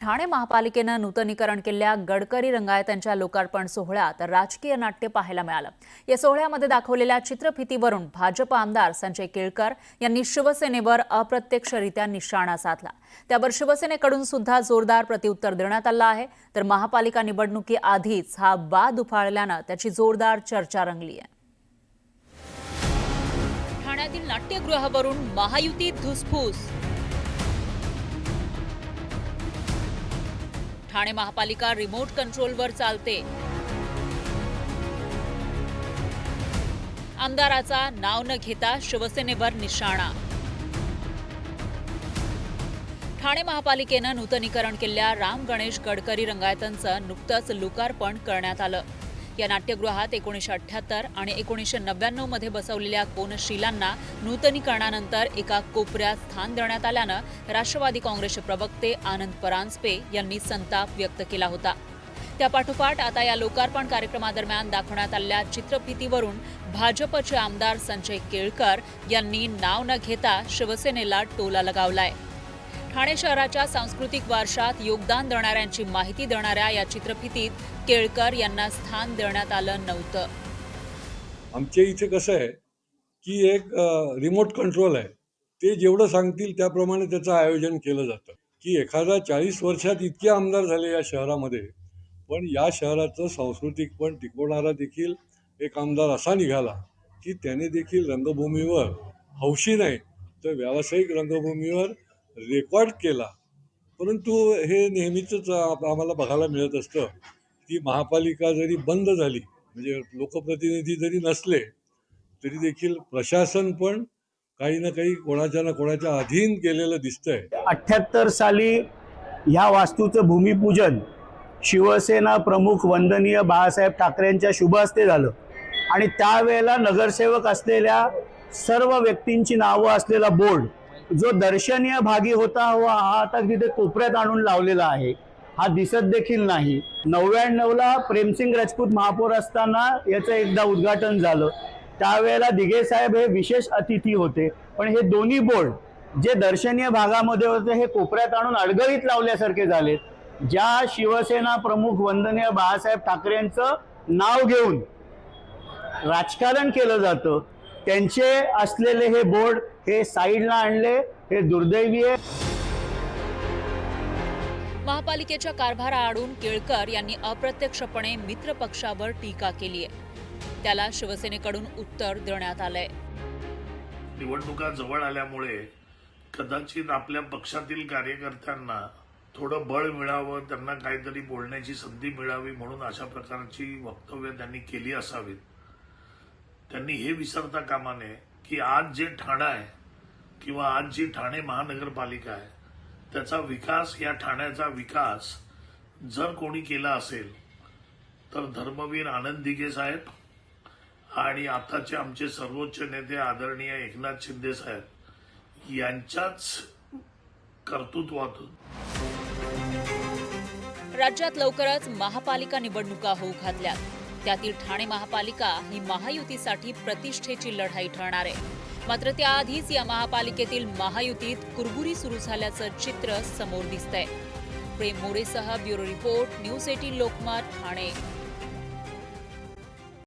ठाणे महापालिकेनं नूतनीकरण केलेल्या गडकरी रंगायतांच्या लोकार्पण सोहळ्यात राजकीय नाट्य पाहायला मिळालं। या सोहळ्यामध्ये दाखवलेल्या चित्रफितीवरून भाजप आमदार संजय केळकर यांनी शिवसेनेवर अप्रत्यक्षरित्या निशाणा साधला। त्यावर शिवसेनेकडून सुद्धा जोरदार प्रत्युत्तर देण्यात आलं आहे। तर महापालिका निवडणुकीआधीच हा वाद उफाळल्यानं त्याची जोरदार चर्चा रंगली आहे। ठाण्यातील नाट्यगृहावरून महायुतीत धुसफूस। ठाणे महापालिका रिमोट कंट्रोलवर चालते। आमदाराचा नाव न घेता शिवसेनेवर निशाणा। ठाणे महापालिकेनं नूतनीकरण केलेल्या राम गणेश गडकरी रंगायतांचं नुकतंच लोकार्पण करण्यात आलं। या नाट्यगृहात 1978 आणि 1999 मध्ये बसवलेल्या कोनशिलांना नूतनीकरणानंतर एका कोपऱ्यात स्थान देण्यात आल्यानं राष्ट्रवादी काँग्रेसचे प्रवक्ते आनंद परांजपे यांनी संताप व्यक्त केला होता। त्यापाठोपाठ आता या लोकार्पण कार्यक्रमादरम्यान दाखवण्यात आलेल्या चित्रफितीवरून भाजपचे आमदार संजय केळकर यांनी नाव न घेता शिवसेनेला टोला लगावलाय। ठाणे शहराच्या सांस्कृतिक वारशात योगदान देणाऱ्यांची माहिती देणाऱ्या या चित्रफितीत केळकर यांना स्थान देण्यात आलं नव्हतं। आमच्या इथे कसं आहे की एक रिमोट कंट्रोल आहे, ते जेवढं सांगतील त्याप्रमाणे त्याचं आयोजन केलं जातं। की एखादा 40 वर्षात इतके आमदार झाले या शहरामध्ये, पण या शहराचं सांस्कृतिक पण टिकवणारा देखील एक आमदार असा निघाला की त्याने देखील रंगभूमीवर हौशी नाही तर व्यावसायिक रंगभूमीवर रेकॉर्ड केला। परंतु हे नेहमीच आम्हाला बघायला मिळत असतं की महापालिका जरी बंद झाली, म्हणजे लोकप्रतिनिधी जरी नसले तरी देखील प्रशासन पण काही ना काही कोणाच्या ना कोणाच्या अधीन केलेलं दिसतंय। 78 साली ह्या वास्तूचं भूमिपूजन शिवसेना प्रमुख वंदनीय बाळासाहेब ठाकरेंच्या शुभ हस्ते झालं आणि त्यावेळेला नगरसेवक असलेल्या सर्व व्यक्तींची नावं असलेला बोर्ड जो दर्शनीय भागी होता हा आता तिथे कोपऱ्यात आणून लावलेला आहे, हा दिसत देखील नाही। 99ला प्रेमसिंग राजपूत महापौर असताना याचं एकदा उद्घाटन झालं, त्यावेळेला दिघे साहेब हे विशेष अतिथी होते, पण हे दोन्ही बोर्ड जे दर्शनीय भागामध्ये होते हे कोपऱ्यात आणून अडगळीत लावल्यासारखे झाले। ज्या शिवसेना प्रमुख वंदनीय बाळासाहेब ठाकरेंचं नाव घेऊन राजकारण केलं जातं, त्यांचे असलेले हे बोर्ड हे साईडला आणले, हे दुर्दैवी आहे। महापालिकेच्या कारभाराआडून केळकर यांनी अप्रत्यक्षपणे मित्र पक्षावर टीका केली आहे। त्याला शिवसेनेकडून उत्तर देण्यात आलंय। निवडणुका जवळ आल्यामुळे कदाचित आपल्या पक्षातील कार्यकर्त्यांना थोडं बळ मिळावं, त्यांना काहीतरी बोलण्याची संधी मिळावी म्हणून अशा प्रकारची वक्तव्य त्यांनी केली असावीत। त्यांनी हे विसरता कामा नये की आज जे ठाणे आहे किंवा आज जी ठाणे महानगरपालिका आहे त्याचा विकास, या ठाण्याचा विकास जर कोणी केला असेल तर धर्मवीर आनंद दिघे साहेब आणि आताचे आमचे सर्वोच्च नेते आदरणीय एकनाथ शिंदे साहेब यांच्याच कर्तृत्वातून। राज्यात लवकरच महापालिका निवडणुका होऊ घातल्यात। त्यातील ठाणे महापालिका ही महायुतीसाठी प्रतिष्ठेची लढाई ठरणार आहे। मात्र त्याआधीच या महापालिकेतील महायुतीत कुरबुरी सुरू झाल्याचं चित्र समोर दिसतंय। प्रेम मोरेसह bureau report, news 18 Lokmat, Thane.